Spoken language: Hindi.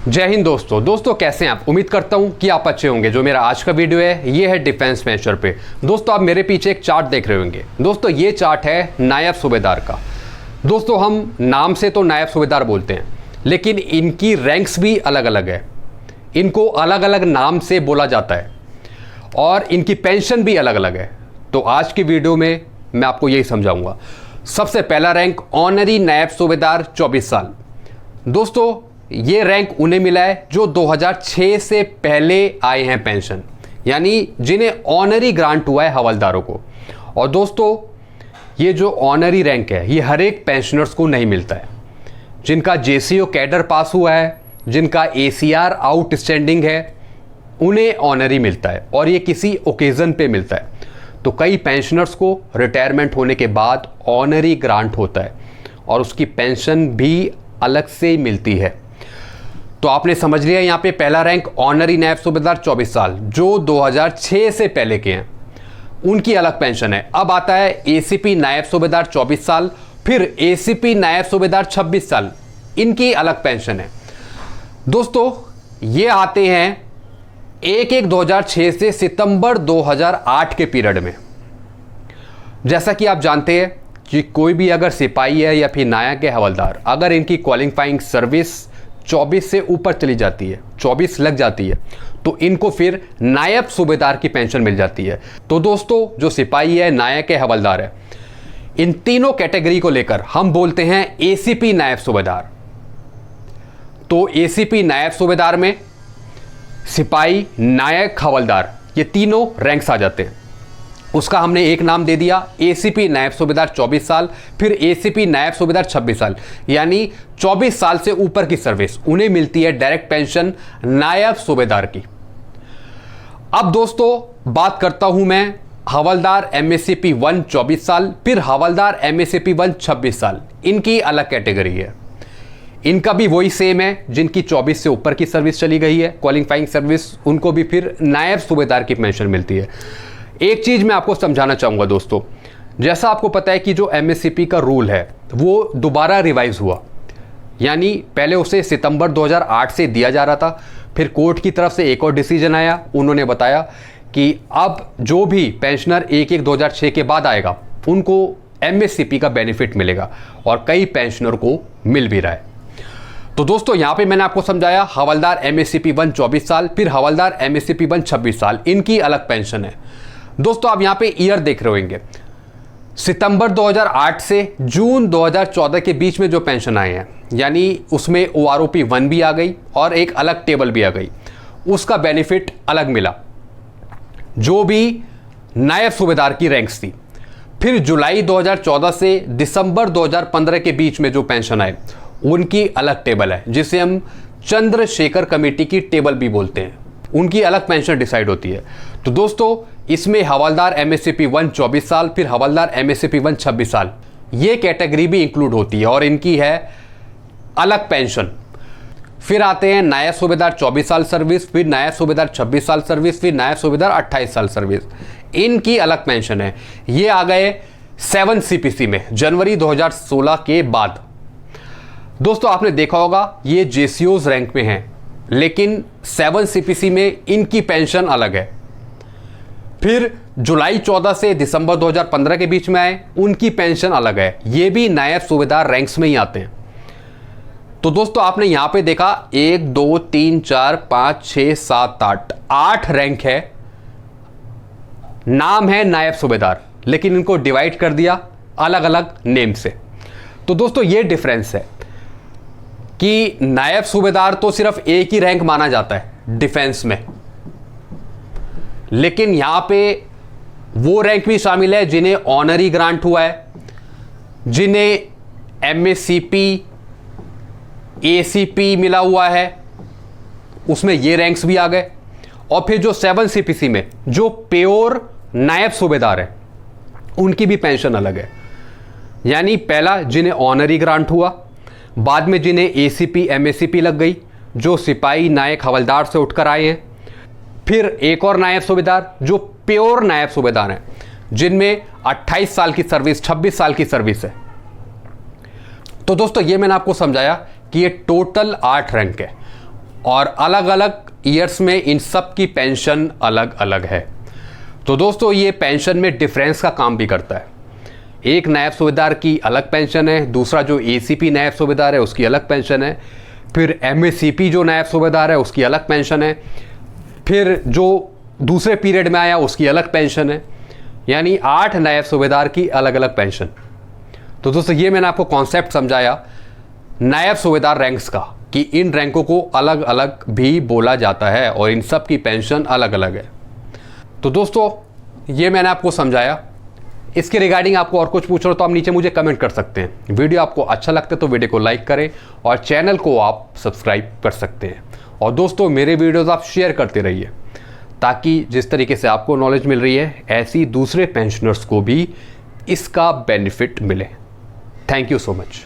जय हिंद दोस्तों कैसे हैं आप। उम्मीद करता हूं कि आप अच्छे होंगे। जो मेरा आज का वीडियो है ये है डिफेंस मेजर पे। दोस्तों आप मेरे पीछे एक चार्ट देख रहे होंगे। दोस्तों ये चार्ट है नायब सूबेदार का। दोस्तों हम नाम से तो नायब सूबेदार बोलते हैं, लेकिन इनकी रैंक्स भी अलग अलग है। इनको अलग अलग नाम से बोला जाता है और इनकी पेंशन भी अलग अलग है। तो आज की वीडियो में मैं आपको यही समझाऊंगा। सबसे पहला रैंक ऑनरी नायब सूबेदार 24 साल। दोस्तों ये रैंक उन्हें मिला है जो 2006 से पहले आए हैं पेंशन, यानी जिन्हें ऑनरी ग्रांट हुआ है हवलदारों को। और दोस्तों ये जो ऑनरी रैंक है ये हर एक पेंशनर्स को नहीं मिलता है। जिनका जेसीओ कैडर पास हुआ है, जिनका एसीआर आउटस्टैंडिंग है, उन्हें ऑनरी मिलता है और ये किसी ओकेज़न पे मिलता है। तो कई पेंशनर्स को रिटायरमेंट होने के बाद ऑनरी ग्रांट होता है और उसकी पेंशन भी अलग से ही मिलती है। तो आपने समझ लिया यहाँ पे पहला रैंक ऑनरी नायब सूबेदार 24 साल जो 2006 से पहले के हैं, उनकी अलग पेंशन है। अब आता है एसीपी नायब सूबेदार 24 साल, फिर एसीपी नायब सूबेदार 26 साल, इनकी अलग पेंशन है। दोस्तों ये आते हैं 1/1/2006 से सितंबर 2008 के पीरियड में। जैसा कि आप जानते हैं कि कोई भी अगर सिपाही है या फिर नायक है हवलदार, अगर इनकी क्वालिफाइंग सर्विस 24 से ऊपर चली जाती है, 24 लग जाती है, तो इनको फिर नायब सूबेदार की पेंशन मिल जाती है। तो दोस्तों जो सिपाही है, नायक है, हवलदार है, इन तीनों कैटेगरी को लेकर हम बोलते हैं एसीपी नायब सूबेदार। तो एसीपी नायब सूबेदार में सिपाही, नायक, हवलदार ये तीनों रैंक्स आ जाते हैं। उसका हमने एक नाम दे दिया एसीपी नायब सूबेदार 24 साल, फिर एसीपी नायब सूबेदार 26 साल, यानी 24 साल से ऊपर की सर्विस उन्हें मिलती है डायरेक्ट पेंशन नायब सूबेदार की। अब दोस्तों बात करता हूं मैं हवलदार एमएससीपी 1 24 साल, फिर हवलदार एमएससीपी 1 26 साल। इनकी अलग कैटेगरी है। इनका भी वही सेम है, जिनकी 24 से ऊपर की सर्विस चली गई है, क्वालिफाइंग सर्विस, उनको भी फिर नायब सूबेदार की पेंशन मिलती है। एक चीज़ मैं आपको समझाना चाहूँगा दोस्तों, जैसा आपको पता है कि जो एमएससीपी का रूल है वो दोबारा रिवाइज हुआ, यानी पहले उसे सितंबर 2008 से दिया जा रहा था, फिर कोर्ट की तरफ से एक और डिसीजन आया। उन्होंने बताया कि अब जो भी पेंशनर 1/1/2006 के बाद आएगा उनको एमएससीपी का बेनिफिट मिलेगा और कई पेंशनर को मिल भी रहा है। तो दोस्तों यहाँ पे मैंने आपको समझाया हवलदार एमएससीपी 1 24 साल, फिर हवलदार एमएससीपी 1 26 साल, इनकी अलग पेंशन है। दोस्तों आप यहाँ पे ईयर देख रहे होंगे, सितंबर 2008 से जून 2014 के बीच में जो पेंशन आए हैं, यानी उसमें OROP 1 भी आ गई और एक अलग टेबल भी आ गई, उसका बेनिफिट अलग मिला जो भी नायब सूबेदार की रैंक्स थी। फिर जुलाई 2014 से दिसंबर 2015 के बीच में जो पेंशन आए उनकी अलग टेबल है, जिसे हम चंद्रशेखर कमेटी की टेबल भी बोलते हैं। उनकी अलग पेंशन डिसाइड होती है। तो दोस्तों इसमें हवलदार एमएससीपी 1 24 साल, फिर हवलदार एमएससीपी 1 26 साल, ये कैटेगरी भी इंक्लूड होती है और इनकी है अलग पेंशन। फिर आते हैं नायब सूबेदार 24 साल सर्विस, फिर नायब सूबेदार 26 साल सर्विस, फिर नायब सूबेदार 28 साल सर्विस, इनकी अलग पेंशन है। ये आ गए 7 CPC में जनवरी 2016 के बाद। दोस्तों आपने देखा होगा ये जेसीओज रैंक में हैं, लेकिन 7 CPC में इनकी पेंशन अलग है। फिर जुलाई 14 से दिसंबर 2015 के बीच में आए, उनकी पेंशन अलग है। ये भी नायब सूबेदार रैंक्स में ही आते हैं। तो दोस्तों आपने यहां पे देखा 1 2 3 4 5 6 7 8 रैंक है, नाम है नायब सूबेदार, लेकिन इनको डिवाइड कर दिया अलग अलग नेम से। तो दोस्तों ये डिफरेंस है कि नायब सूबेदार तो सिर्फ एक ही रैंक माना जाता है डिफेंस में, लेकिन यहां पे वो रैंक भी शामिल है जिन्हें ऑनरी ग्रांट हुआ है, जिन्हें एमएससीपी, एसीपी मिला हुआ है, उसमें ये रैंक्स भी आ गए। और फिर जो 7 CPC में जो प्योर नायब सूबेदार है उनकी भी पेंशन अलग है, यानी पहला जिन्हें ऑनरी ग्रांट हुआ, बाद में जिन्हें एसीपी एमएससीपी लग गई, जो सिपाही, नायक, हवलदार से उठकर आए हैं, फिर एक और नायब सूबेदार जो प्योर नायब सूबेदार हैं, जिनमें 28 साल की सर्विस, 26 साल की सर्विस है। तो दोस्तों ये मैंने आपको समझाया कि ये टोटल 8 रैंक है और अलग अलग ईयर्स में इन सब की पेंशन अलग अलग है। तो दोस्तों ये पेंशन में डिफरेंस का काम भी करता है। एक नायब सूबेदार की अलग पेंशन है, दूसरा जो एसीपी नायब सूबेदार है उसकी अलग पेंशन है, फिर एमएसीपी जो नायब सूबेदार है उसकी अलग पेंशन है, फिर जो दूसरे पीरियड में आया उसकी अलग पेंशन है। यानी 8 नायब सूबेदार की अलग अलग पेंशन। तो दोस्तों ये मैंने आपको कॉन्सेप्ट समझाया नायब सूबेदार रैंक्स का, कि इन रैंकों को अलग अलग भी बोला जाता है और इन सब की पेंशन अलग अलग है। तो दोस्तों ये मैंने आपको समझाया। इसके रिगार्डिंग आपको और कुछ पूछना हो तो आप नीचे मुझे कमेंट कर सकते हैं। वीडियो आपको अच्छा लगता है तो वीडियो को लाइक करें और चैनल को आप सब्सक्राइब कर सकते हैं। और दोस्तों मेरे वीडियोस आप शेयर करते रहिए, ताकि जिस तरीके से आपको नॉलेज मिल रही है ऐसी दूसरे पेंशनर्स को भी इसका बेनिफिट मिले। Thank you so much.